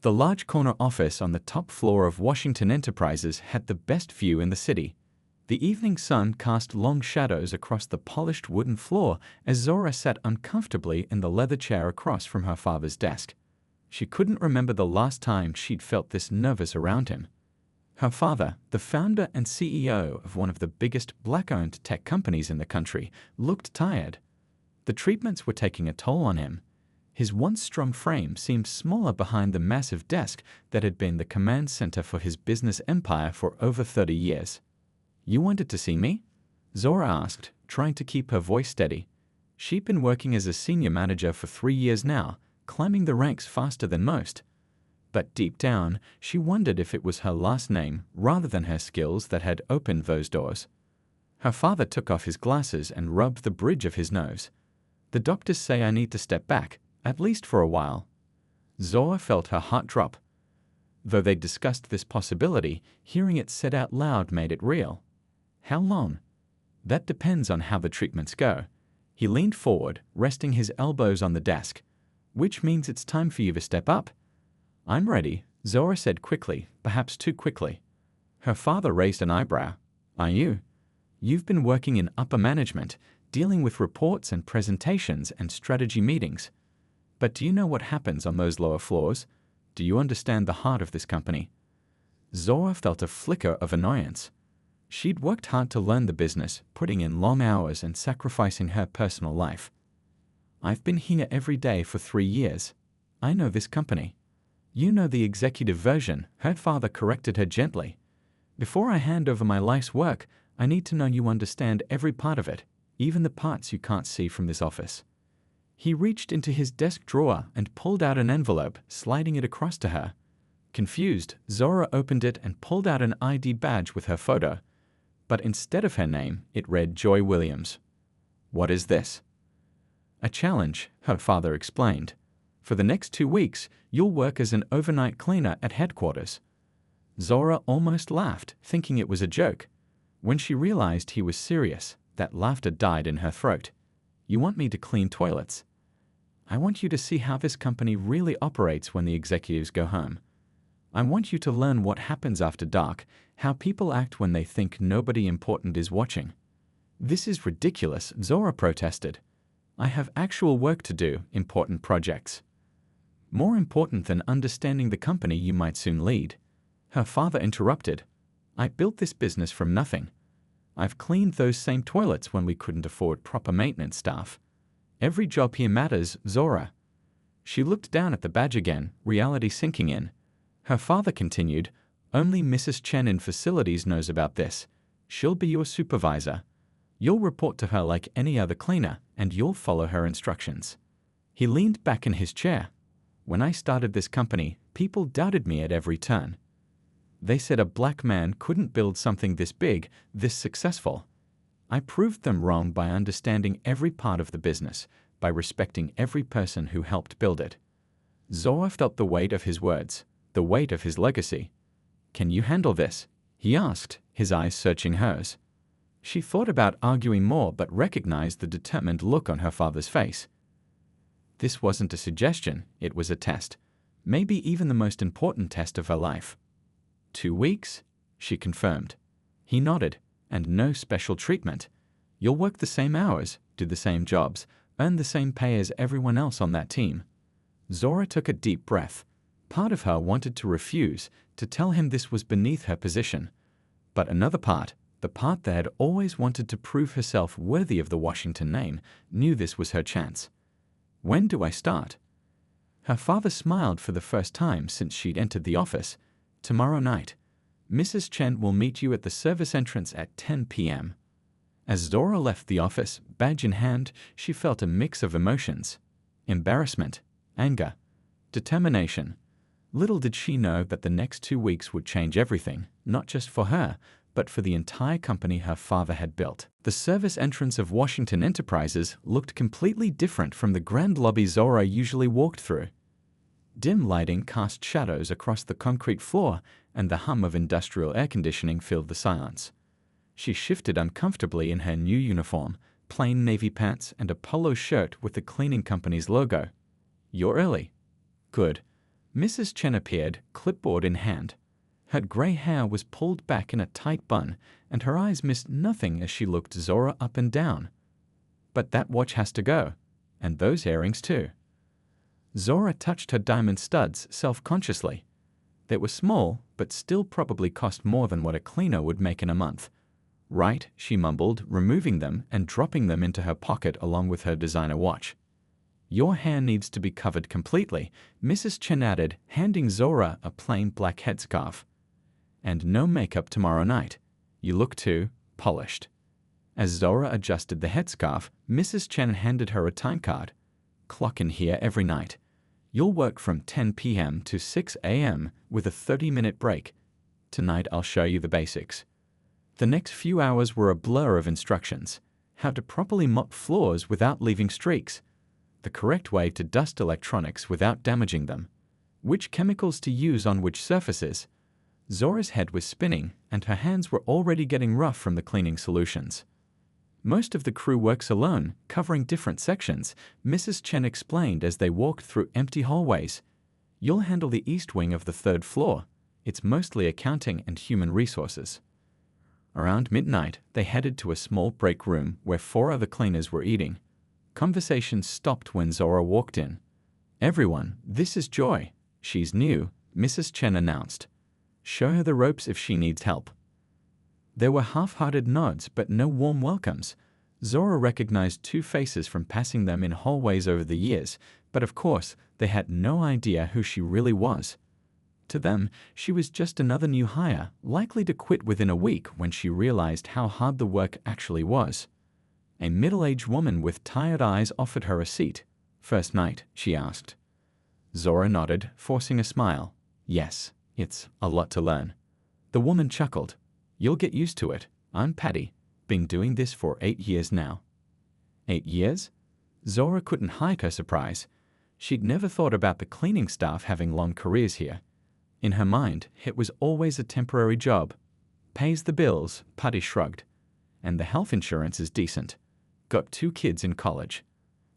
The large corner office on the top floor of Washington Enterprises had the best view in the city. The evening sun cast long shadows across the polished wooden floor as Zora sat uncomfortably in the leather chair across from her father's desk. She couldn't remember the last time she'd felt this nervous around him. Her father, the founder and CEO of one of the biggest black-owned tech companies in the country, looked tired. The treatments were taking a toll on him. His once strong frame seemed smaller behind the massive desk that had been the command center for his business empire for over 30 years. "You wanted to see me?" Zora asked, trying to keep her voice steady. She'd been working as a senior manager for 3 years now, climbing the ranks faster than most. But deep down, she wondered if it was her last name rather than her skills that had opened those doors. Her father took off his glasses and rubbed the bridge of his nose. "The doctors say I need to step back, at least for a while." Zora felt her heart drop. Though they discussed this possibility, hearing it said out loud made it real. "How long?" "That depends on how the treatments go." He leaned forward, resting his elbows on the desk. "Which means it's time for you to step up." "I'm ready," Zora said quickly, perhaps too quickly. Her father raised an eyebrow. "Are you? You've been working in upper management, dealing with reports and presentations and strategy meetings. But do you know what happens on those lower floors? Do you understand the heart of this company?" Zora felt a flicker of annoyance. She'd worked hard to learn the business, putting in long hours and sacrificing her personal life. "I've been here every day for 3 years. I know this company." "You know the executive version," her father corrected her gently. "Before I hand over my life's work, I need to know you understand every part of it, even the parts you can't see from this office." He reached into his desk drawer and pulled out an envelope, sliding it across to her. Confused, Zora opened it and pulled out an ID badge with her photo. But instead of her name, it read Joy Williams. "What is this?" "A challenge," her father explained. "For the next 2 weeks, you'll work as an overnight cleaner at headquarters." Zora almost laughed, thinking it was a joke. When she realized he was serious, that laughter died in her throat. "You want me to clean toilets?" "I want you to see how this company really operates when the executives go home. I want you to learn what happens after dark, how people act when they think nobody important is watching." "This is ridiculous," Zora protested. "I have actual work to do, important projects." "More important than understanding the company you might soon lead." Her father interrupted. "I built this business from nothing. I've cleaned those same toilets when we couldn't afford proper maintenance staff. Every job here matters, Zora." She looked down at the badge again, reality sinking in. Her father continued, "Only Mrs. Chen in facilities knows about this. She'll be your supervisor. You'll report to her like any other cleaner, and you'll follow her instructions." He leaned back in his chair. "When I started this company, people doubted me at every turn. They said a black man couldn't build something this big, this successful. I proved them wrong by understanding every part of the business, by respecting every person who helped build it." Zora felt the weight of his words, the weight of his legacy. "Can you handle this?" he asked, his eyes searching hers. She thought about arguing more but recognized the determined look on her father's face. This wasn't a suggestion, it was a test. Maybe even the most important test of her life. 2 weeks? She confirmed. He nodded. "And no special treatment. You'll work the same hours, do the same jobs, earn the same pay as everyone else on that team." Zora took a deep breath. Part of her wanted to refuse, to tell him this was beneath her position. But another part, the part that had always wanted to prove herself worthy of the Washington name, knew this was her chance. "When do I start?" Her father smiled for the first time since she'd entered the office. "Tomorrow night. Mrs. Chen will meet you at the service entrance at 10 p.m. As Zora left the office, badge in hand, she felt a mix of emotions. Embarrassment, anger, determination. Little did she know that the next 2 weeks would change everything, not just for her, but for the entire company her father had built. The service entrance of Washington Enterprises looked completely different from the grand lobby Zora usually walked through. Dim lighting cast shadows across the concrete floor, and the hum of industrial air conditioning filled the silence. She shifted uncomfortably in her new uniform, plain navy pants and a polo shirt with the cleaning company's logo. "You're early." "Good." Mrs. Chen appeared, clipboard in hand. Her grey hair was pulled back in a tight bun, and her eyes missed nothing as she looked Zora up and down. "But that watch has to go. And those earrings too." Zora touched her diamond studs self-consciously. They were small, but still probably cost more than what a cleaner would make in a month. "Right," she mumbled, removing them and dropping them into her pocket along with her designer watch. "Your hair needs to be covered completely," Mrs. Chen added, handing Zora a plain black headscarf. "And no makeup tomorrow night. You look too polished." As Zora adjusted the headscarf, Mrs. Chen handed her a time card. "Clock in here every night. You'll work from 10 p.m. to 6 a.m. with a 30-minute break. Tonight I'll show you the basics." The next few hours were a blur of instructions. How to properly mop floors without leaving streaks. The correct way to dust electronics without damaging them. Which chemicals to use on which surfaces. Zora's head was spinning, and her hands were already getting rough from the cleaning solutions. "Most of the crew works alone, covering different sections," Mrs. Chen explained as they walked through empty hallways. "You'll handle the east wing of the third floor. It's mostly accounting and human resources." Around midnight, they headed to a small break room where 4 other cleaners were eating. Conversations stopped when Zora walked in. "Everyone, this is Joy. She's new," Mrs. Chen announced. "Show her the ropes if she needs help." There were half-hearted nods but no warm welcomes. Zora recognized 2 faces from passing them in hallways over the years, but of course, they had no idea who she really was. To them, she was just another new hire, likely to quit within a week when she realized how hard the work actually was. A middle-aged woman with tired eyes offered her a seat. "First night?" she asked. Zora nodded, forcing a smile. "Yes, it's a lot to learn." The woman chuckled. "You'll get used to it. I'm Patty. Been doing this for 8 years now." 8 years? Zora couldn't hide her surprise. She'd never thought about the cleaning staff having long careers here. In her mind, it was always a temporary job. "Pays the bills," Patty shrugged. "And the health insurance is decent. Got 2 kids in college."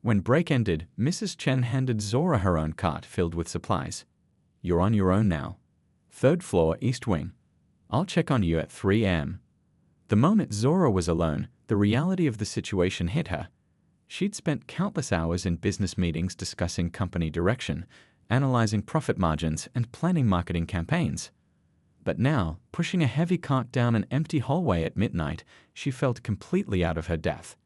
When break ended, Mrs. Chen handed Zora her own cart filled with supplies. "You're on your own now. 3rd floor, east wing. I'll check on you at 3 a.m. The moment Zora was alone, the reality of the situation hit her. She'd spent countless hours in business meetings discussing company direction, analyzing profit margins, and planning marketing campaigns. But now, pushing a heavy cart down an empty hallway at midnight, she felt completely out of her depth.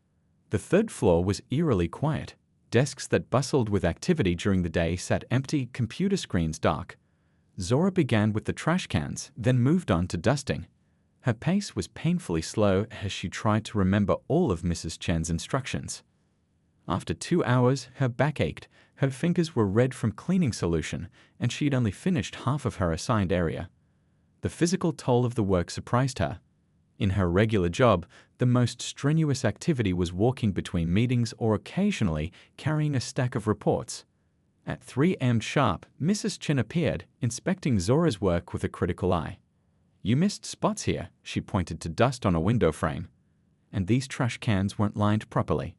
The 3rd floor was eerily quiet. Desks that bustled with activity during the day sat empty, computer screens dark. Zora began with the trash cans, then moved on to dusting. Her pace was painfully slow as she tried to remember all of Mrs. Chen's instructions. After 2 hours, her back ached, her fingers were red from cleaning solution, and she'd only finished half of her assigned area. The physical toll of the work surprised her. In her regular job, the most strenuous activity was walking between meetings or occasionally carrying a stack of reports. At 3 a.m. sharp, Mrs. Chen appeared, inspecting Zora's work with a critical eye. "You missed spots here," she pointed to dust on a window frame. "And these trash cans weren't lined properly."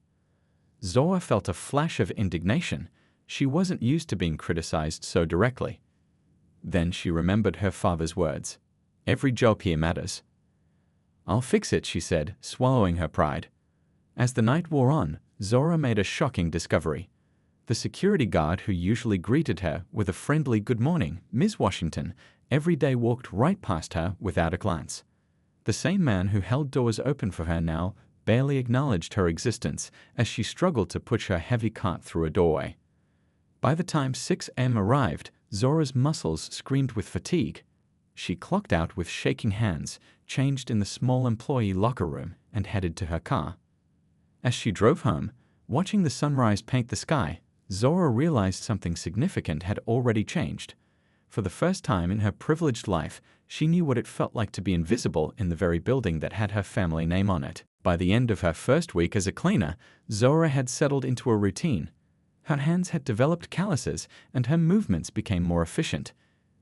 Zora felt a flash of indignation. She wasn't used to being criticized so directly. Then she remembered her father's words. "Every job here matters." "I'll fix it," she said, swallowing her pride. As the night wore on, Zora made a shocking discovery. The security guard who usually greeted her with a friendly "Good morning, Ms. Washington," every day walked right past her without a glance. The same man who held doors open for her now barely acknowledged her existence as she struggled to push her heavy cart through a doorway. By the time 6 a.m. arrived, Zora's muscles screamed with fatigue. She clocked out with shaking hands, changed in the small employee locker room, and headed to her car. As she drove home, watching the sunrise paint the sky, Zora realized something significant had already changed. For the first time in her privileged life, she knew what it felt like to be invisible in the very building that had her family name on it. By the end of her first week as a cleaner, Zora had settled into a routine. Her hands had developed calluses, and her movements became more efficient.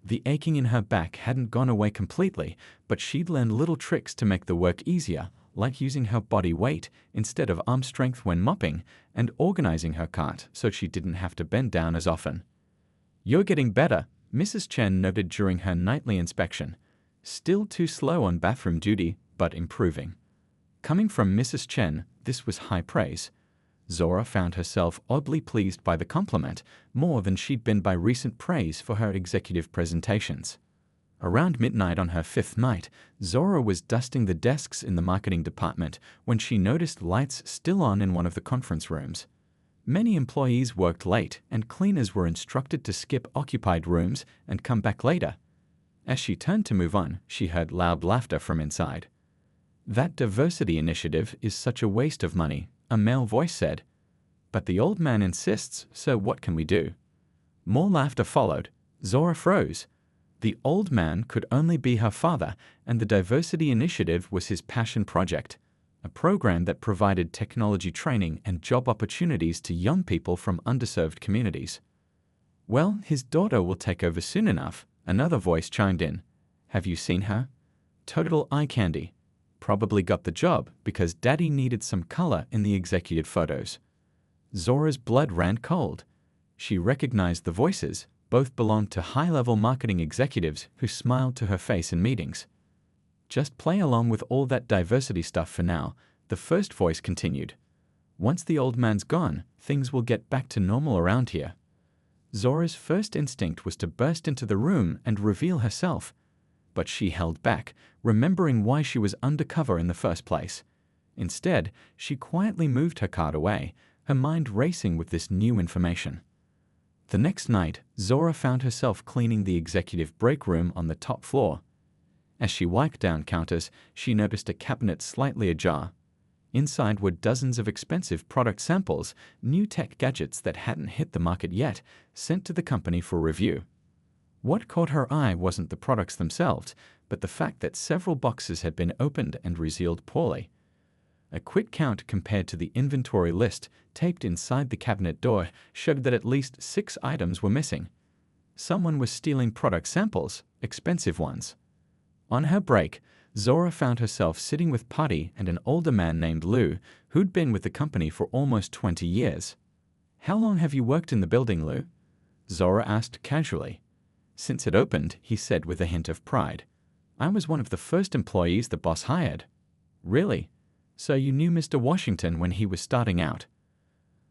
The aching in her back hadn't gone away completely, but she'd learned little tricks to make the work easier, like using her body weight instead of arm strength when mopping, and organizing her cart so she didn't have to bend down as often. "You're getting better," Mrs. Chen noted during her nightly inspection. Still too slow on bathroom duty, but improving. Coming from Mrs. Chen, this was high praise. Zora found herself oddly pleased by the compliment, more than she'd been by recent praise for her executive presentations. Around midnight on her fifth night, Zora was dusting the desks in the marketing department when she noticed lights still on in one of the conference rooms. Many employees worked late, and cleaners were instructed to skip occupied rooms and come back later. As she turned to move on, she heard loud laughter from inside. "That diversity initiative is such a waste of money," a male voice said. "But the old man insists, so what can we do?" More laughter followed. Zora froze. The old man could only be her father, and the diversity initiative was his passion project, a program that provided technology training and job opportunities to young people from underserved communities. "Well, his daughter will take over soon enough," another voice chimed in. "Have you seen her? Total eye candy. Probably got the job because Daddy needed some color in the executive photos." Zora's blood ran cold. She recognized the voices. Both belonged to high-level marketing executives who smiled to her face in meetings. "Just play along with all that diversity stuff for now," the first voice continued. "Once the old man's gone, things will get back to normal around here." Zora's first instinct was to burst into the room and reveal herself. But she held back, remembering why she was undercover in the first place. Instead, she quietly moved her card away, her mind racing with this new information. The next night, Zora found herself cleaning the executive break room on the top floor. As she wiped down counters, she noticed a cabinet slightly ajar. Inside were dozens of expensive product samples, new tech gadgets that hadn't hit the market yet, sent to the company for review. What caught her eye wasn't the products themselves, but the fact that several boxes had been opened and resealed poorly. A quick count compared to the inventory list taped inside the cabinet door showed that at least 6 items were missing. Someone was stealing product samples, expensive ones. On her break, Zora found herself sitting with Putty and an older man named Lou, who'd been with the company for almost 20 years. "How long have you worked in the building, Lou?" Zora asked casually. "Since it opened," he said with a hint of pride. "I was one of the first employees the boss hired." "Really? So you knew Mr. Washington when he was starting out?"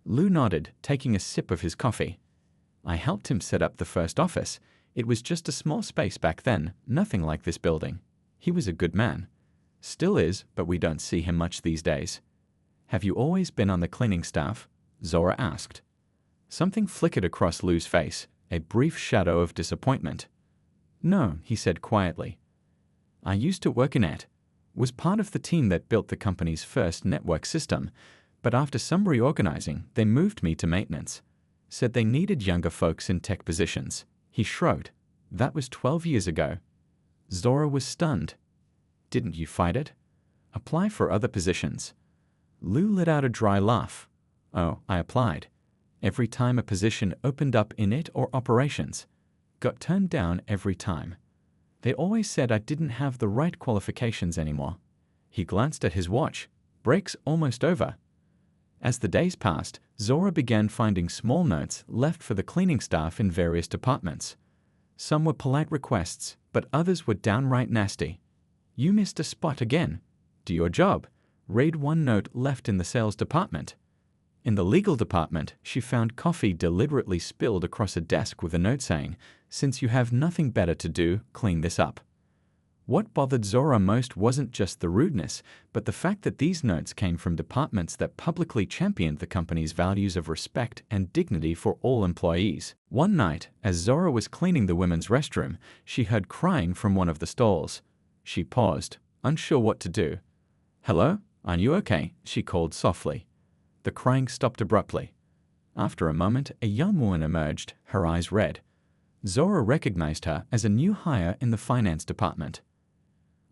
Lou nodded, taking a sip of his coffee. "I helped him set up the first office. It was just a small space back then, nothing like this building. He was a good man. Still is, but we don't see him much these days." "Have you always been on the cleaning staff?" Zora asked. Something flickered across Lou's face, a brief shadow of disappointment. "No," he said quietly. "I used to work in it. Was part of the team that built the company's first network system, but after some reorganizing, they moved me to maintenance. Said they needed younger folks in tech positions." He shrugged. "That was 12 years ago." Zora was stunned. "Didn't you fight it? Apply for other positions?" Lou let out a dry laugh. "Oh, I applied. Every time a position opened up in it or operations. Got turned down every time. They always said I didn't have the right qualifications anymore." He glanced at his watch. "Break's almost over." As the days passed, Zora began finding small notes left for the cleaning staff in various departments. Some were polite requests, but others were downright nasty. "You missed a spot again. Do your job." Read one note left in the sales department. In the legal department, she found coffee deliberately spilled across a desk with a note saying, "Since you have nothing better to do, clean this up." What bothered Zora most wasn't just the rudeness, but the fact that these notes came from departments that publicly championed the company's values of respect and dignity for all employees. One night, as Zora was cleaning the women's restroom, she heard crying from one of the stalls. She paused, unsure what to do. "Hello? Are you okay?" she called softly. The crying stopped abruptly. After a moment, a young woman emerged, her eyes red. Zora recognized her as a new hire in the finance department.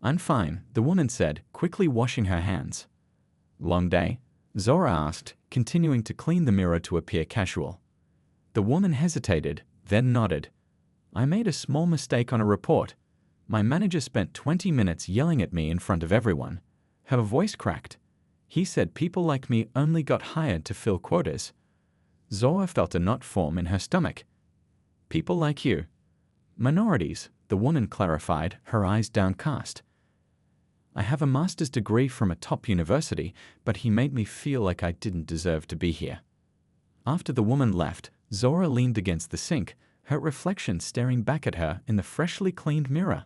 "I'm fine," the woman said, quickly washing her hands. "Long day?" Zora asked, continuing to clean the mirror to appear casual. The woman hesitated, then nodded. "I made a small mistake on a report. My manager spent 20 minutes yelling at me in front of everyone." Her voice cracked. "He said people like me only got hired to fill quotas." Zora felt a knot form in her stomach. "People like you?" Minorities, the woman clarified, her eyes downcast. I have a master's degree from a top university, but he made me feel like I didn't deserve to be here. After the woman left, Zora leaned against the sink, her reflection staring back at her in the freshly cleaned mirror.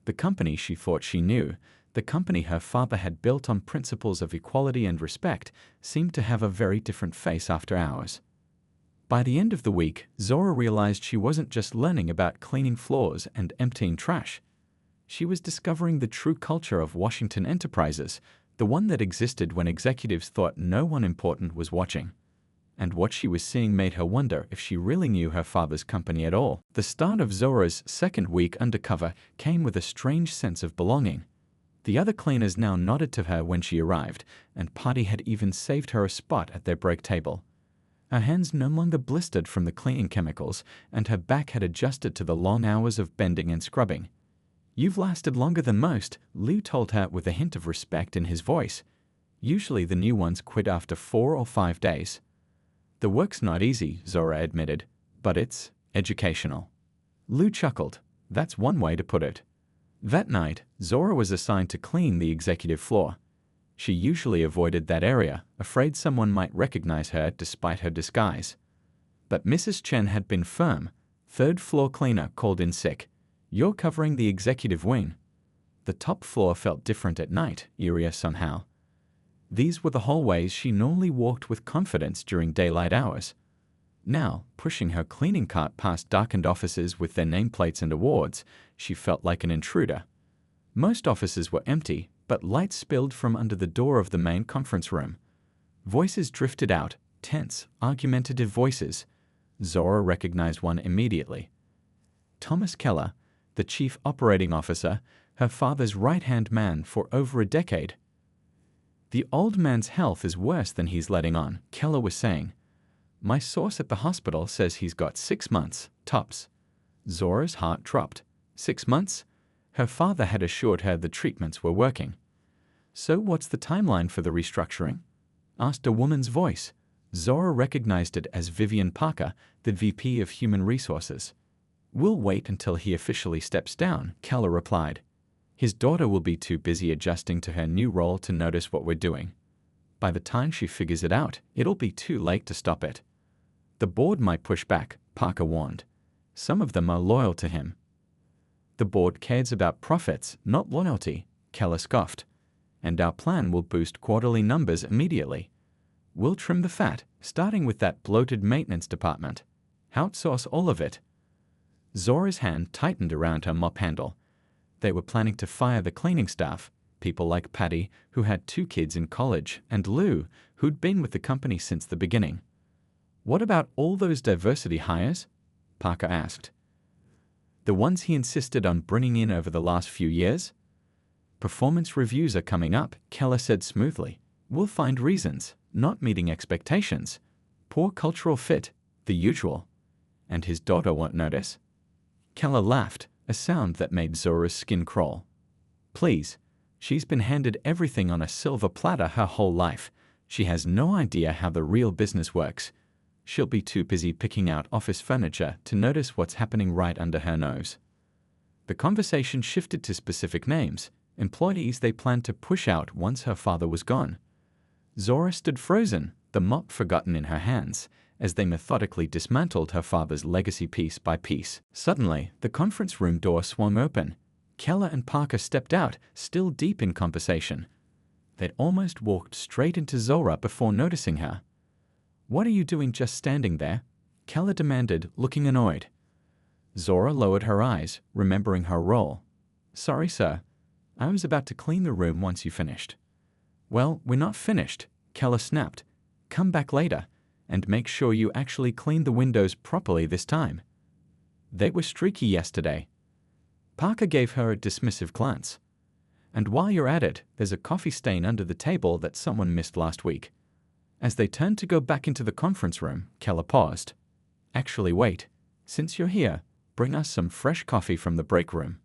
The company she thought she knew, the company her father had built on principles of equality and respect, seemed to have a very different face after hours. By the end of the week, Zora realized she wasn't just learning about cleaning floors and emptying trash. She was discovering the true culture of Washington Enterprises, the one that existed when executives thought no one important was watching. And what she was seeing made her wonder if she really knew her father's company at all. The start of Zora's second week undercover came with a strange sense of belonging. The other cleaners now nodded to her when she arrived, and Patty had even saved her a spot at their break table. Her hands no longer blistered from the cleaning chemicals, and her back had adjusted to the long hours of bending and scrubbing. You've lasted longer than most, Lou told her with a hint of respect in his voice. Usually the new ones quit after 4 or 5 days. The work's not easy, Zora admitted, but it's educational. Lou chuckled. That's one way to put it. That night, Zora was assigned to clean the executive floor. She usually avoided that area, afraid someone might recognize her despite her disguise. But Mrs. Chen had been firm. Third floor cleaner called in sick. You're covering the executive wing. The top floor felt different at night, eerier somehow. These were the hallways she normally walked with confidence during daylight hours. Now, pushing her cleaning cart past darkened offices with their nameplates and awards, she felt like an intruder. Most offices were empty, but light spilled from under the door of the main conference room. Voices drifted out, tense, argumentative voices. Zora recognized one immediately. Thomas Keller, the chief operating officer, her father's right-hand man for over a decade. The old man's health is worse than he's letting on, Keller was saying. My source at the hospital says he's got 6 months, tops. Zora's heart dropped. 6 months? Her father had assured her the treatments were working. So what's the timeline for the restructuring? Asked a woman's voice. Zora recognized it as Vivian Parker, the VP of Human Resources. We'll wait until he officially steps down, Keller replied. His daughter will be too busy adjusting to her new role to notice what we're doing. By the time she figures it out, it'll be too late to stop it. The board might push back, Parker warned. Some of them are loyal to him. The board cares about profits, not loyalty, Keller scoffed. And our plan will boost quarterly numbers immediately. We'll trim the fat, starting with that bloated maintenance department. Outsource all of it. Zora's hand tightened around her mop handle. They were planning to fire the cleaning staff, people like Patty, who had 2 kids in college, and Lou, who'd been with the company since the beginning. What about all those diversity hires? Parker asked. The ones he insisted on bringing in over the last few years? Performance reviews are coming up, Keller said smoothly. We'll find reasons, not meeting expectations. Poor cultural fit, the usual. And his daughter won't notice. Keller laughed, a sound that made Zora's skin crawl. Please, she's been handed everything on a silver platter her whole life. She has no idea how the real business works. She'll be too busy picking out office furniture to notice what's happening right under her nose. The conversation shifted to specific names, employees they planned to push out once her father was gone. Zora stood frozen, the mop forgotten in her hands, as they methodically dismantled her father's legacy piece by piece. Suddenly, the conference room door swung open. Keller and Parker stepped out, still deep in conversation. They'd almost walked straight into Zora before noticing her. What are you doing just standing there? Keller demanded, looking annoyed. Zora lowered her eyes, remembering her role. Sorry, sir. I was about to clean the room once you finished. Well, we're not finished, Keller snapped. Come back later, and make sure you actually clean the windows properly this time. They were streaky yesterday. Parker gave her a dismissive glance. And while you're at it, there's a coffee stain under the table that someone missed last week. As they turned to go back into the conference room, Keller paused. Actually, wait. Since you're here, bring us some fresh coffee from the break room.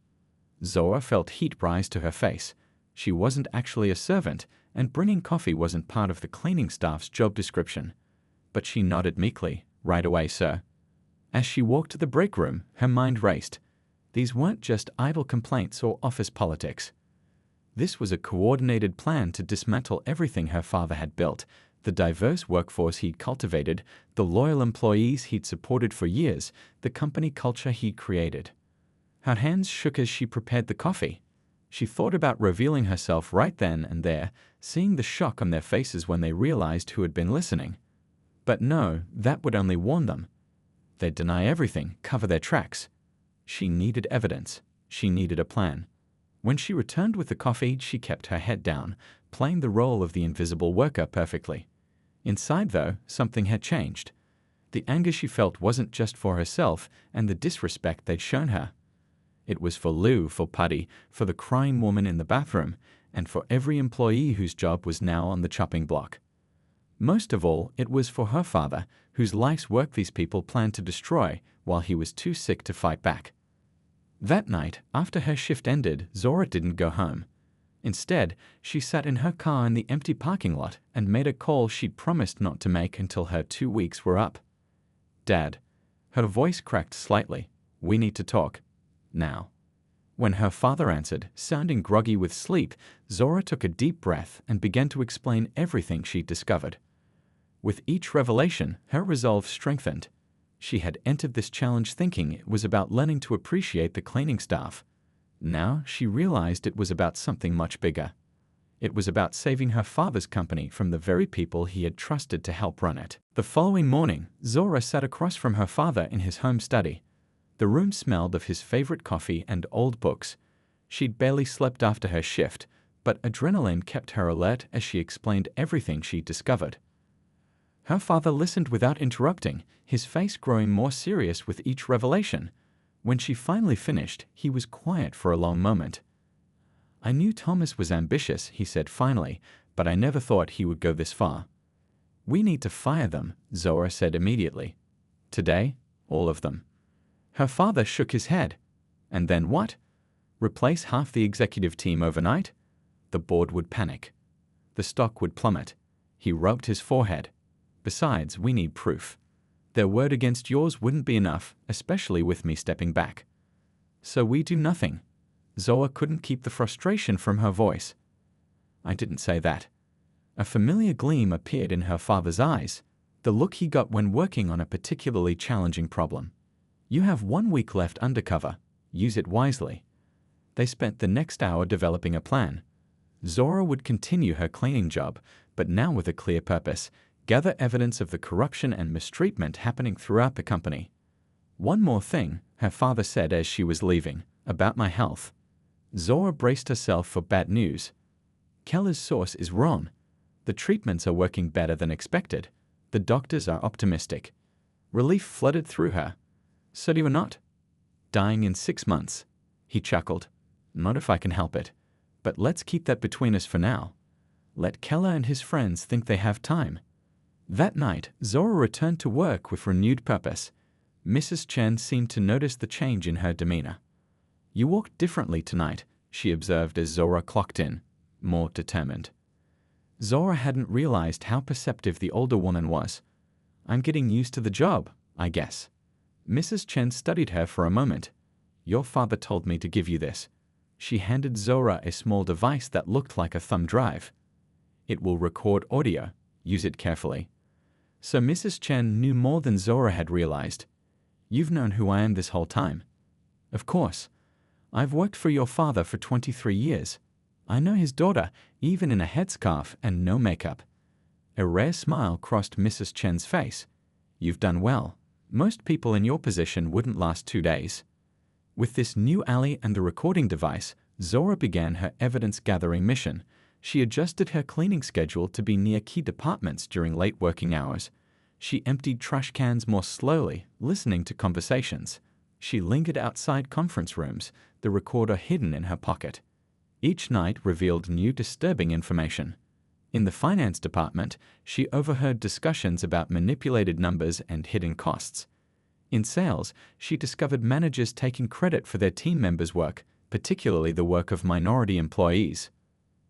Zora felt heat rise to her face. She wasn't actually a servant, and bringing coffee wasn't part of the cleaning staff's job description. But she nodded meekly. Right away, sir. As she walked to the break room, her mind raced. These weren't just idle complaints or office politics. This was a coordinated plan to dismantle everything her father had built, the diverse workforce he'd cultivated, the loyal employees he'd supported for years, the company culture he'd created. Her hands shook as she prepared the coffee. She thought about revealing herself right then and there, seeing the shock on their faces when they realized who had been listening. But no, that would only warn them. They'd deny everything, cover their tracks. She needed evidence. She needed a plan. When she returned with the coffee, she kept her head down, playing the role of the invisible worker perfectly. Inside, though, something had changed. The anger she felt wasn't just for herself and the disrespect they'd shown her. It was for Lou, for Putty, for the crying woman in the bathroom, and for every employee whose job was now on the chopping block. Most of all, it was for her father, whose life's work these people planned to destroy while he was too sick to fight back. That night, after her shift ended, Zora didn't go home. Instead, she sat in her car in the empty parking lot and made a call she'd promised not to make until her 2 weeks were up. "Dad." Her voice cracked slightly. "We need to talk. Now." When her father answered, sounding groggy with sleep, Zora took a deep breath and began to explain everything she'd discovered. With each revelation, her resolve strengthened. She had entered this challenge thinking it was about learning to appreciate the cleaning staff. Now she realized it was about something much bigger. It was about saving her father's company from the very people he had trusted to help run it. The following morning, Zora sat across from her father in his home study. The room smelled of his favorite coffee and old books. She'd barely slept after her shift, but adrenaline kept her alert as she explained everything she'd discovered. Her father listened without interrupting, his face growing more serious with each revelation. When she finally finished, he was quiet for a long moment. "I knew Thomas was ambitious," he said finally, "but I never thought he would go this far." "We need to fire them," Zora said immediately. "Today, all of them." Her father shook his head. "And then what? Replace half the executive team overnight?" The board would panic. The stock would plummet. He rubbed his forehead. "Besides, we need proof. Their word against yours wouldn't be enough, especially with me stepping back." "So we do nothing." Zora couldn't keep the frustration from her voice. "I didn't say that." A familiar gleam appeared in her father's eyes, the look he got when working on a particularly challenging problem. "You have 1 week left undercover. Use it wisely." They spent the next hour developing a plan. Zora would continue her cleaning job, but now with a clear purpose: gather evidence of the corruption and mistreatment happening throughout the company. "One more thing," her father said as she was leaving, "about my health." Zora braced herself for bad news. "Keller's source is wrong. The treatments are working better than expected. The doctors are optimistic." Relief flooded through her. "So you're not dying in 6 months?" He chuckled. "Not if I can help it. But let's keep that between us for now. Let Keller and his friends think they have time." That night, Zora returned to work with renewed purpose. Mrs. Chen seemed to notice the change in her demeanor. "You walked differently tonight," she observed as Zora clocked in, more determined. Zora hadn't realized how perceptive the older woman was. "I'm getting used to the job, I guess." Mrs. Chen studied her for a moment. "Your father told me to give you this." She handed Zora a small device that looked like a thumb drive. "It will record audio. Use it carefully." So Mrs. Chen knew more than Zora had realized. "You've known who I am this whole time." "Of course. I've worked for your father for 23 years. I know his daughter, even in a headscarf and no makeup." A rare smile crossed Mrs. Chen's face. "You've done well. Most people in your position wouldn't last 2 days." With this new ally and the recording device, Zora began her evidence-gathering mission. She adjusted her cleaning schedule to be near key departments during late working hours. She emptied trash cans more slowly, listening to conversations. She lingered outside conference rooms, the recorder hidden in her pocket. Each night revealed new disturbing information. In the finance department, she overheard discussions about manipulated numbers and hidden costs. In sales, she discovered managers taking credit for their team members' work, particularly the work of minority employees.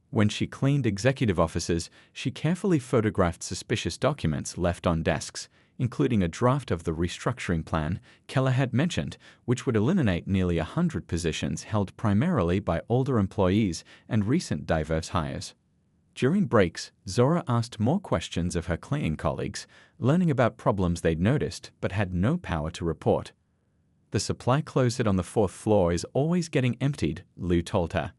When she cleaned executive offices, she carefully photographed suspicious documents left on desks, including a draft of the restructuring plan Keller had mentioned, which would eliminate nearly 100 positions held primarily by older employees and recent diverse hires. During breaks, Zora asked more questions of her cleaning colleagues, learning about problems they'd noticed but had no power to report. The supply closet on the 4th floor is always getting emptied, Lou told her.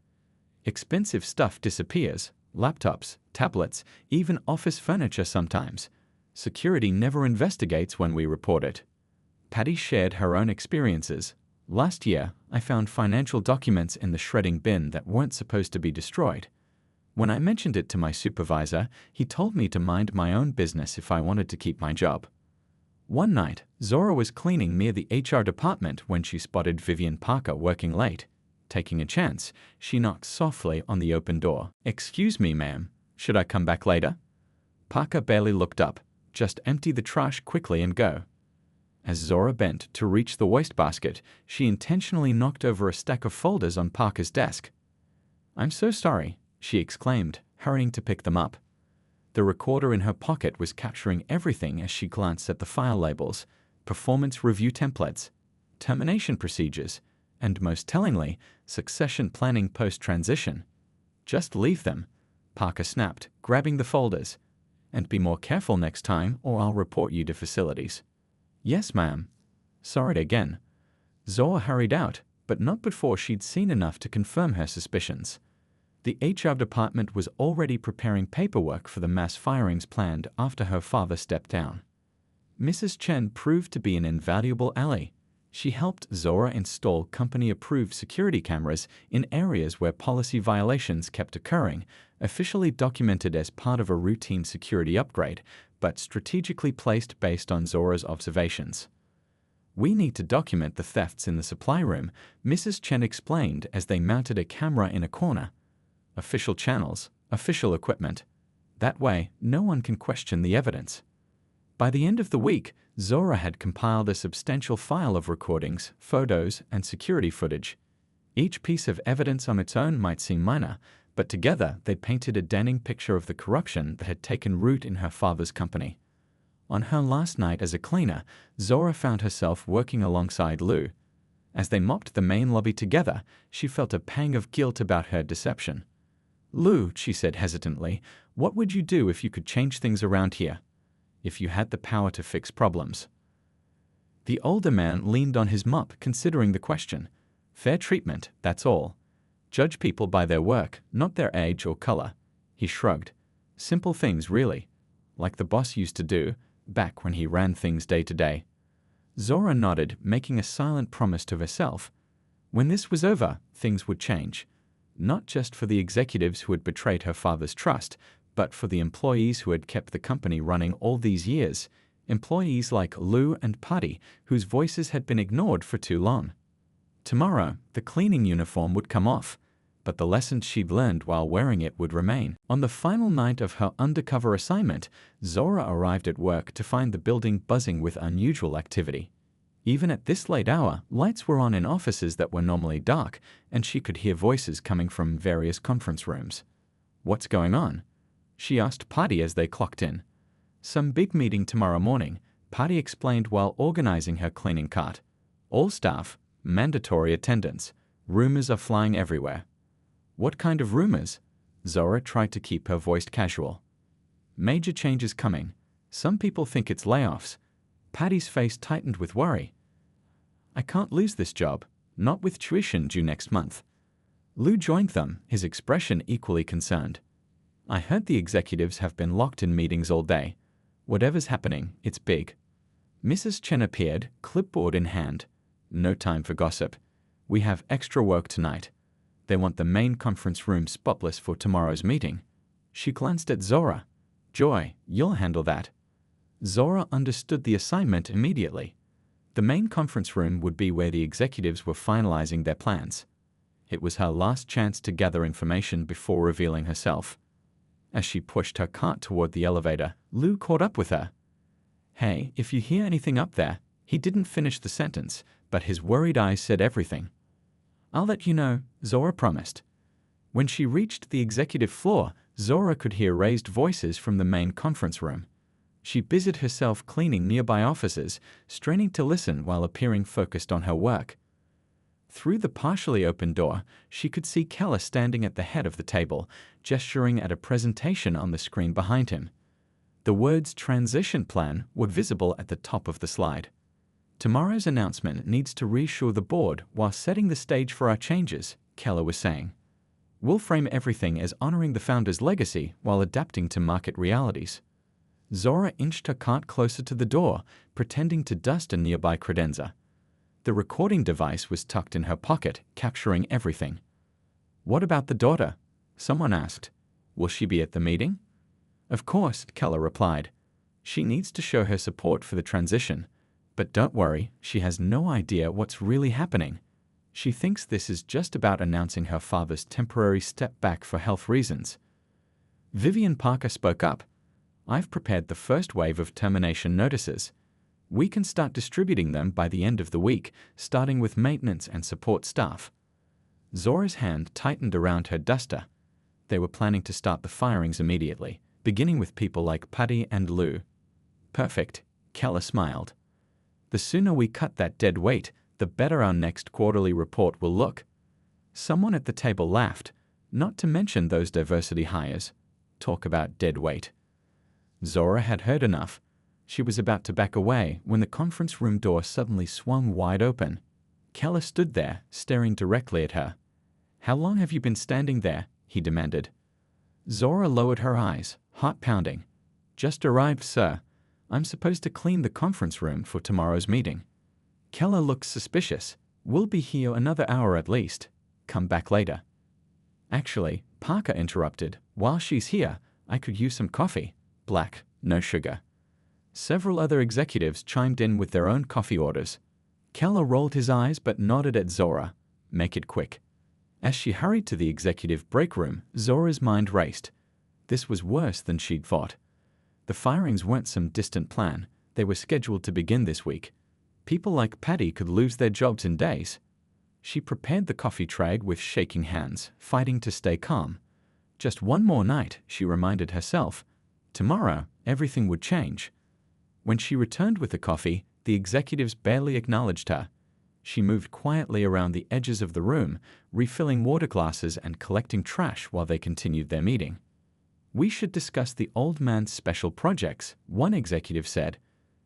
Expensive stuff disappears, laptops, tablets, even office furniture sometimes. Security never investigates when we report it. Patty shared her own experiences. Last year, I found financial documents in the shredding bin that weren't supposed to be destroyed. When I mentioned it to my supervisor, he told me to mind my own business if I wanted to keep my job. One night, Zora was cleaning near the HR department when she spotted Vivian Parker working late. Taking a chance, she knocked softly on the open door. "Excuse me, ma'am. Should I come back later?" Parker barely looked up. "Just empty the trash quickly and go." As Zora bent to reach the wastebasket, she intentionally knocked over a stack of folders on Parker's desk. "I'm so sorry," she exclaimed, hurrying to pick them up. The recorder in her pocket was capturing everything as she glanced at the file labels, performance review templates, termination procedures, and most tellingly, succession planning post-transition. "Just leave them," Parker snapped, grabbing the folders. "And be more careful next time or I'll report you to facilities." "Yes, ma'am." "Sorry again." Zora hurried out, but not before she'd seen enough to confirm her suspicions. The HR department was already preparing paperwork for the mass firings planned after her father stepped down. Mrs. Chen proved to be an invaluable ally. She helped Zora install company-approved security cameras in areas where policy violations kept occurring, officially documented as part of a routine security upgrade, but strategically placed based on Zora's observations. "We need to document the thefts in the supply room," Mrs. Chen explained as they mounted a camera in a corner. "Official channels, official equipment. That way, no one can question the evidence." By the end of the week, Zora had compiled a substantial file of recordings, photos, and security footage. Each piece of evidence on its own might seem minor, but together they painted a damning picture of the corruption that had taken root in her father's company. On her last night as a cleaner, Zora found herself working alongside Lou. As they mopped the main lobby together, she felt a pang of guilt about her deception. "Lou," she said hesitantly, "what would you do if you could change things around here? If you had the power to fix problems?" The older man leaned on his mop, considering the question. "Fair treatment, that's all. Judge people by their work, not their age or color." He shrugged. "Simple things, really. Like the boss used to do, back when he ran things day to day." Zora nodded, making a silent promise to herself. When this was over, things would change. Not just for the executives who had betrayed her father's trust, but for the employees who had kept the company running all these years, employees like Lou and Patty, whose voices had been ignored for too long. Tomorrow, the cleaning uniform would come off, but the lessons she'd learned while wearing it would remain. On the final night of her undercover assignment, Zora arrived at work to find the building buzzing with unusual activity. Even at this late hour, lights were on in offices that were normally dark, and she could hear voices coming from various conference rooms. "What's going on?" she asked Patty as they clocked in. "Some big meeting tomorrow morning," Patty explained while organizing her cleaning cart. "All staff, mandatory attendance. Rumors are flying everywhere." "What kind of rumors?" Zora tried to keep her voice casual. "Major changes coming. Some people think it's layoffs." Patty's face tightened with worry. "I can't lose this job, not with tuition due next month." Lou joined them, his expression equally concerned. "I heard the executives have been locked in meetings all day. Whatever's happening, it's big." Mrs. Chen appeared, clipboard in hand. "No time for gossip. We have extra work tonight. They want the main conference room spotless for tomorrow's meeting." She glanced at Zora. "Joy, you'll handle that." Zora understood the assignment immediately. The main conference room would be where the executives were finalizing their plans. It was her last chance to gather information before revealing herself. As she pushed her cart toward the elevator, Lou caught up with her. "Hey, if you hear anything up there," he didn't finish the sentence, but his worried eyes said everything. "I'll let you know," Zora promised. When she reached the executive floor, Zora could hear raised voices from the main conference room. She busied herself cleaning nearby offices, straining to listen while appearing focused on her work. Through the partially open door, she could see Keller standing at the head of the table, gesturing at a presentation on the screen behind him. The words "transition plan" were visible at the top of the slide. "Tomorrow's announcement needs to reassure the board while setting the stage for our changes," Keller was saying. "We'll frame everything as honoring the founder's legacy while adapting to market realities." Zora inched her cart closer to the door, pretending to dust a nearby credenza. The recording device was tucked in her pocket, capturing everything. "What about the daughter?" someone asked. "Will she be at the meeting?" "Of course," Keller replied. "She needs to show her support for the transition. But don't worry, she has no idea what's really happening. She thinks this is just about announcing her father's temporary step back for health reasons." Vivian Parker spoke up. "I've prepared the first wave of termination notices. We can start distributing them by the end of the week, starting with maintenance and support staff." Zora's hand tightened around her duster. They were planning to start the firings immediately, beginning with people like Putty and Lou. "Perfect," Keller smiled. "The sooner we cut that dead weight, the better our next quarterly report will look." Someone at the table laughed. "Not to mention those diversity hires. Talk about dead weight." Zora had heard enough. She was about to back away when the conference room door suddenly swung wide open. Keller stood there, staring directly at her. "How long have you been standing there?" he demanded. Zora lowered her eyes, heart pounding. "Just arrived, sir. I'm supposed to clean the conference room for tomorrow's meeting." Keller looked suspicious. "We'll be here another hour at least. Come back later." "Actually," Parker interrupted, "while she's here, I could use some coffee. Black, no sugar." Several other executives chimed in with their own coffee orders. Keller rolled his eyes but nodded at Zora. "Make it quick." As she hurried to the executive break room, Zora's mind raced. This was worse than she'd thought. The firings weren't some distant plan. They were scheduled to begin this week. People like Patty could lose their jobs in days. She prepared the coffee tray with shaking hands, fighting to stay calm. Just one more night, she reminded herself. Tomorrow, everything would change. When she returned with the coffee, the executives barely acknowledged her. She moved quietly around the edges of the room, refilling water glasses and collecting trash while they continued their meeting. "We should discuss the old man's special projects," one executive said,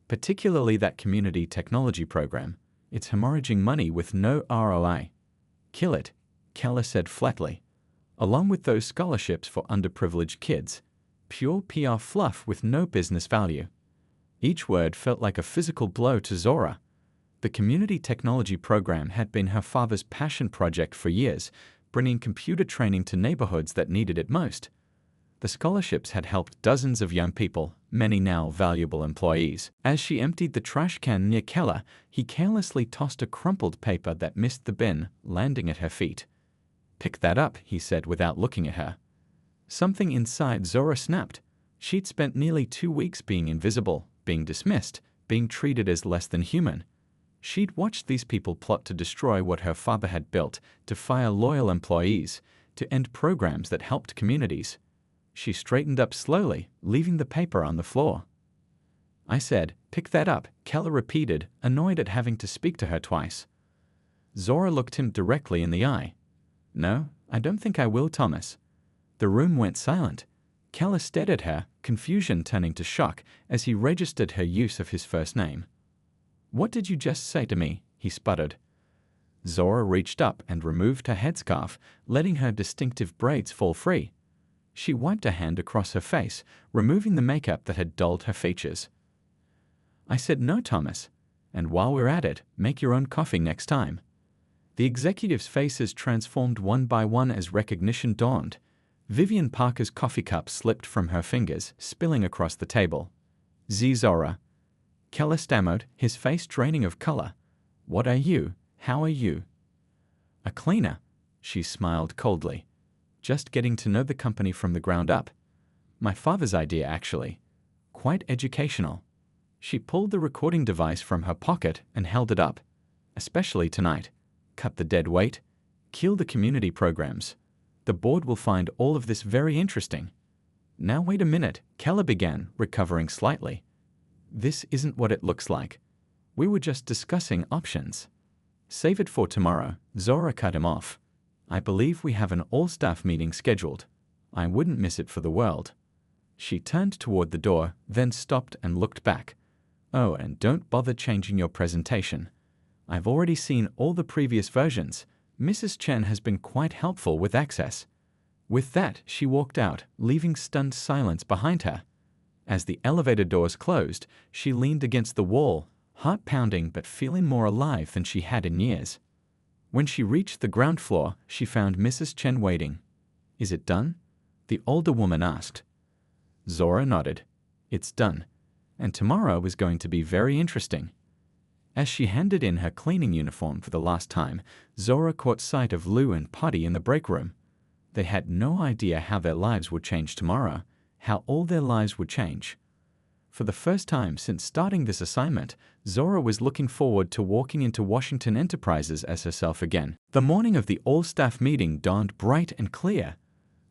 "particularly that community technology program. It's hemorrhaging money with no ROI." "Kill it," Keller said flatly. "Along with those scholarships for underprivileged kids. Pure PR fluff with no business value." Each word felt like a physical blow to Zora. The community technology program had been her father's passion project for years, bringing computer training to neighborhoods that needed it most. The scholarships had helped dozens of young people, many now valuable employees. As she emptied the trash can near Keller, he carelessly tossed a crumpled paper that missed the bin, landing at her feet. "Pick that up," he said without looking at her. Something inside Zora snapped. She'd spent nearly 2 weeks being invisible, being dismissed, being treated as less than human. She'd watched these people plot to destroy what her father had built, to fire loyal employees, to end programs that helped communities. She straightened up slowly, leaving the paper on the floor. "I said, pick that up," Keller repeated, annoyed at having to speak to her twice. Zora looked him directly in the eye. "No, I don't think I will, Thomas." The room went silent. Keller stared at her, confusion turning to shock as he registered her use of his first name. "What did you just say to me?" he sputtered. Zora reached up and removed her headscarf, letting her distinctive braids fall free. She wiped a hand across her face, removing the makeup that had dulled her features. "I said no, Thomas. And while we're at it, make your own coffee next time." The executives' faces transformed one by one as recognition dawned. Vivian Parker's coffee cup slipped from her fingers, spilling across the table. "Zora." Keller stammered, his face draining of color. "What are you? How are you?" "A cleaner," she smiled coldly. "Just getting to know the company from the ground up. My father's idea, actually. Quite educational." She pulled the recording device from her pocket and held it up. "Especially tonight. Cut the dead weight. Kill the community programs. The board will find all of this very interesting." "Now wait a minute," Keller began, recovering slightly. This isn't what it looks like. We were just discussing options. Save it for tomorrow, Zora cut him off. I believe we have an all-staff meeting scheduled. I wouldn't miss it for the world. She turned toward the door, then stopped and looked back. Oh, and don't bother changing your presentation. I've already seen all the previous versions. Mrs. Chen has been quite helpful with access. With that, she walked out, leaving stunned silence behind her. As the elevator doors closed, she leaned against the wall, heart pounding but feeling more alive than she had in years. When she reached the ground floor, she found Mrs. Chen waiting. "Is it done?" the older woman asked. Zora nodded. "It's done. And tomorrow is going to be very interesting." As she handed in her cleaning uniform for the last time, Zora caught sight of Lu and Potty in the break room. They had no idea how their lives would change tomorrow, how all their lives would change. For the first time since starting this assignment, Zora was looking forward to walking into Washington Enterprises as herself again. The morning of the all-staff meeting dawned bright and clear.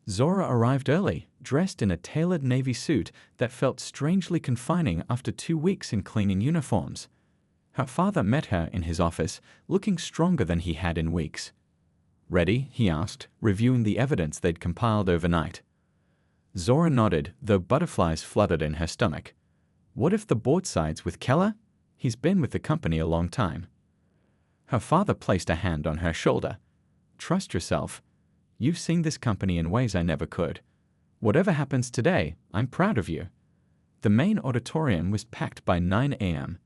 Zora arrived early, dressed in a tailored navy suit that felt strangely confining after 2 weeks in cleaning uniforms. Her father met her in his office, looking stronger than he had in weeks. "Ready?" he asked, reviewing the evidence they'd compiled overnight. Zora nodded, though butterflies fluttered in her stomach. What if the board sides with Keller? He's been with the company a long time. Her father placed a hand on her shoulder. "Trust yourself. You've seen this company in ways I never could. Whatever happens today, I'm proud of you." The main auditorium was packed by 9 a.m.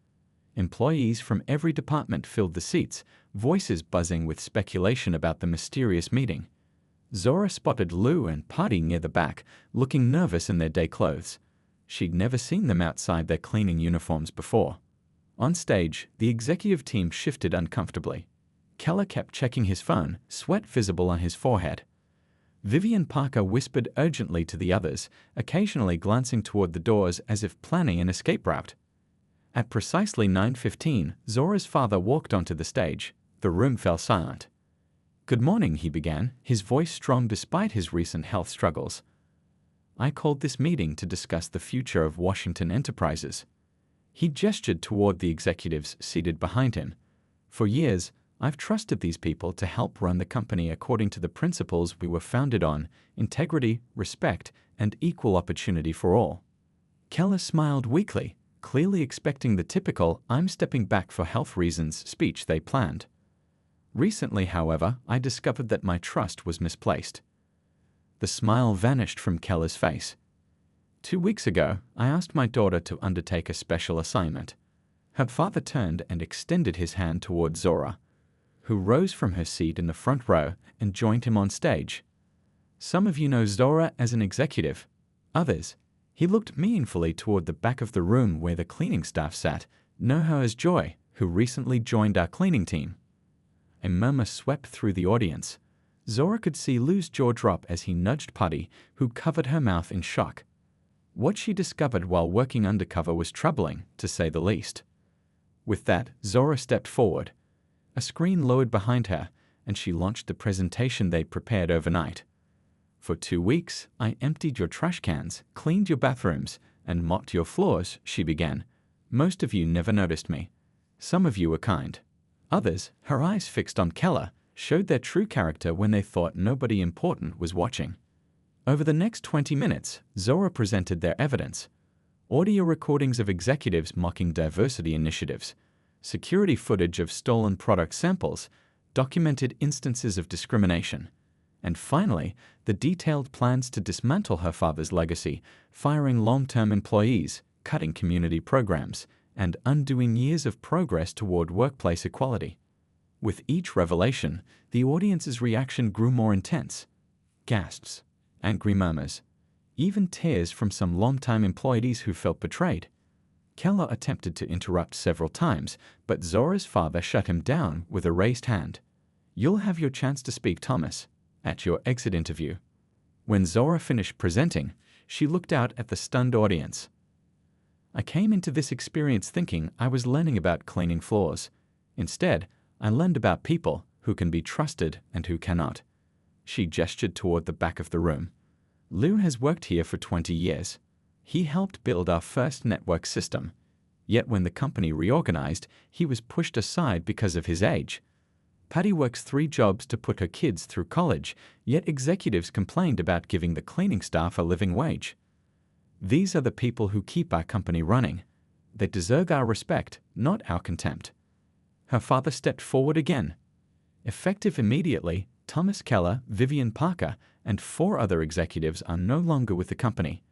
Employees from every department filled the seats, voices buzzing with speculation about the mysterious meeting. Zora spotted Lu and Potty near the back, looking nervous in their day clothes. She'd never seen them outside their cleaning uniforms before. On stage, the executive team shifted uncomfortably. Keller kept checking his phone, sweat visible on his forehead. Vivian Parker whispered urgently to the others, occasionally glancing toward the doors as if planning an escape route. At precisely 9:15, Zora's father walked onto the stage. The room fell silent. "Good morning," he began, his voice strong despite his recent health struggles. "I called this meeting to discuss the future of Washington Enterprises." He gestured toward the executives seated behind him. "For years, I've trusted these people to help run the company according to the principles we were founded on: integrity, respect, and equal opportunity for all." Keller smiled weakly, clearly expecting the typical "I'm stepping back for health reasons" speech they planned. "Recently, however, I discovered that my trust was misplaced." The smile vanished from Keller's face. 2 weeks ago, I asked my daughter to undertake a special assignment. Her father turned and extended his hand toward Zora, who rose from her seat in the front row and joined him on stage. "Some of you know Zora as an executive. Others," he looked meaningfully toward the back of the room where the cleaning staff sat, "know her as Joy, who recently joined our cleaning team." A murmur swept through the audience. Zora could see Lu's jaw drop as he nudged Potty, who covered her mouth in shock. What she discovered while working undercover was troubling, to say the least. With that, Zora stepped forward. A screen lowered behind her, and she launched the presentation they'd prepared overnight. "For 2 weeks, I emptied your trash cans, cleaned your bathrooms, and mopped your floors," she began. "Most of you never noticed me. Some of you were kind. Others, her eyes fixed on Keller, showed their true character when they thought nobody important was watching." Over the next 20 minutes, Zora presented their evidence: audio recordings of executives mocking diversity initiatives, security footage of stolen product samples, documented instances of discrimination, and finally, the detailed plans to dismantle her father's legacy, firing long-term employees, cutting community programs, and undoing years of progress toward workplace equality. With each revelation, the audience's reaction grew more intense. Gasps, angry murmurs, even tears from some longtime employees who felt betrayed. Keller attempted to interrupt several times, but Zora's father shut him down with a raised hand. "You'll have your chance to speak, Thomas, at your exit interview." When Zora finished presenting, she looked out at the stunned audience. "I came into this experience thinking I was learning about cleaning floors. Instead, I learned about people who can be trusted and who cannot." She gestured toward the back of the room. "Lu has worked here for 20 years. He helped build our first network system. Yet when the company reorganized, he was pushed aside because of his age. Patty works 3 jobs to put her kids through college, yet executives complained about giving the cleaning staff a living wage. These are the people who keep our company running. They deserve our respect, not our contempt. Her father stepped forward again. Effective immediately, Thomas Keller, Vivian Parker, and 4 other executives are no longer with the company.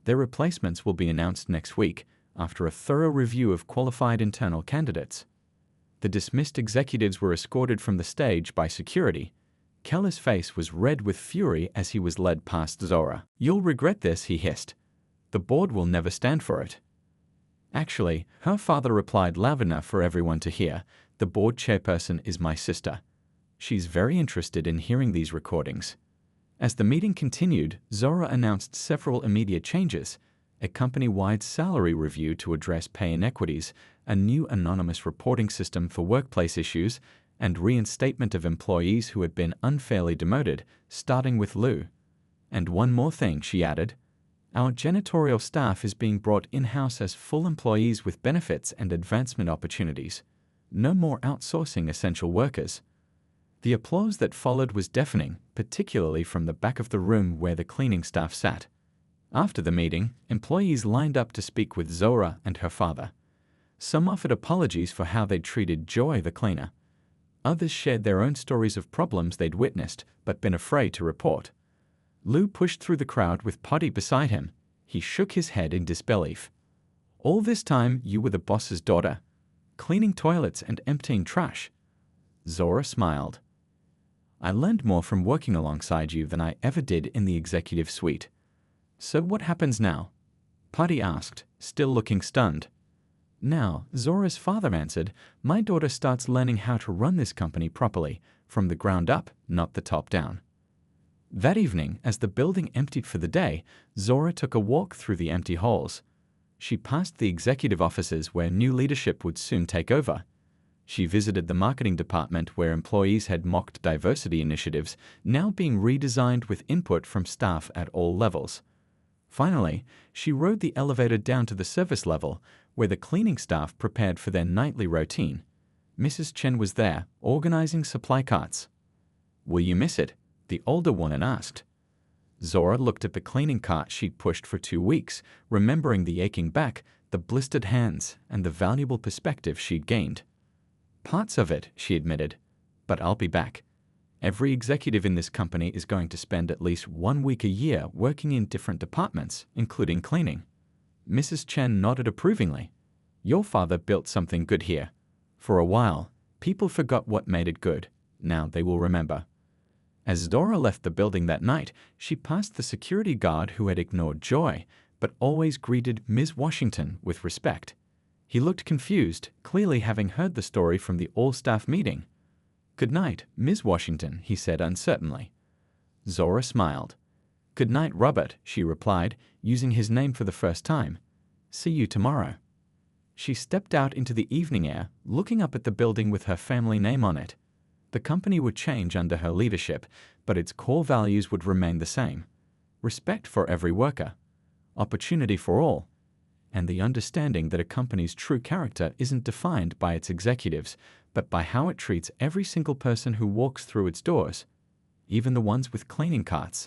Their replacements will be announced next week after a thorough review of qualified internal candidates. The dismissed executives were escorted from the stage by security. Keller's face was red with fury as he was led past Zora. "You'll regret this," he hissed. "The board will never stand for it." Actually, her father replied loud enough for everyone to hear, "The board chairperson is my sister. She's very interested in hearing these recordings." As the meeting continued, Zora announced several immediate changes: a company-wide salary review to address pay inequities, a new anonymous reporting system for workplace issues, and reinstatement of employees who had been unfairly demoted, starting with Lou. "And one more thing," she added. "Our janitorial staff is being brought in-house as full employees with benefits and advancement opportunities. No more outsourcing essential workers." The applause that followed was deafening, particularly from the back of the room where the cleaning staff sat. After the meeting, employees lined up to speak with Zora and her father. Some offered apologies for how they'd treated Joy the cleaner. Others shared their own stories of problems they'd witnessed but been afraid to report. Lou pushed through the crowd with Potty beside him. He shook his head in disbelief. "All this time you were the boss's daughter, cleaning toilets and emptying trash." Zora smiled. "I learned more from working alongside you than I ever did in the executive suite." "So what happens now?" Potty asked, still looking stunned. "Now," Zora's father answered, "my daughter starts learning how to run this company properly, from the ground up, not the top down." That evening, as the building emptied for the day, Zora took a walk through the empty halls. She passed the executive offices where new leadership would soon take over. She visited the marketing department where employees had mocked diversity initiatives, now being redesigned with input from staff at all levels. Finally, she rode the elevator down to the service level, where the cleaning staff prepared for their nightly routine. Mrs. Chen was there, organizing supply carts. "Will you miss it?" the older woman asked. Zora looked at the cleaning cart she'd pushed for 2 weeks, remembering the aching back, the blistered hands, and the valuable perspective she'd gained. "Parts of it," she admitted, "but I'll be back. Every executive in this company is going to spend at least 1 week a year working in different departments, including cleaning." Mrs. Chen nodded approvingly. "Your father built something good here. For a while, people forgot what made it good. Now they will remember." As Zora left the building that night, she passed the security guard who had ignored Joy, but always greeted Ms. Washington with respect. He looked confused, clearly having heard the story from the all-staff meeting. "Good night, Ms. Washington," he said uncertainly. Zora smiled. "Good night, Robert," she replied, using his name for the first time. "See you tomorrow." She stepped out into the evening air, looking up at the building with her family name on it. The company would change under her leadership, but its core values would remain the same: respect for every worker, opportunity for all, and the understanding that a company's true character isn't defined by its executives, but by how it treats every single person who walks through its doors, even the ones with cleaning carts.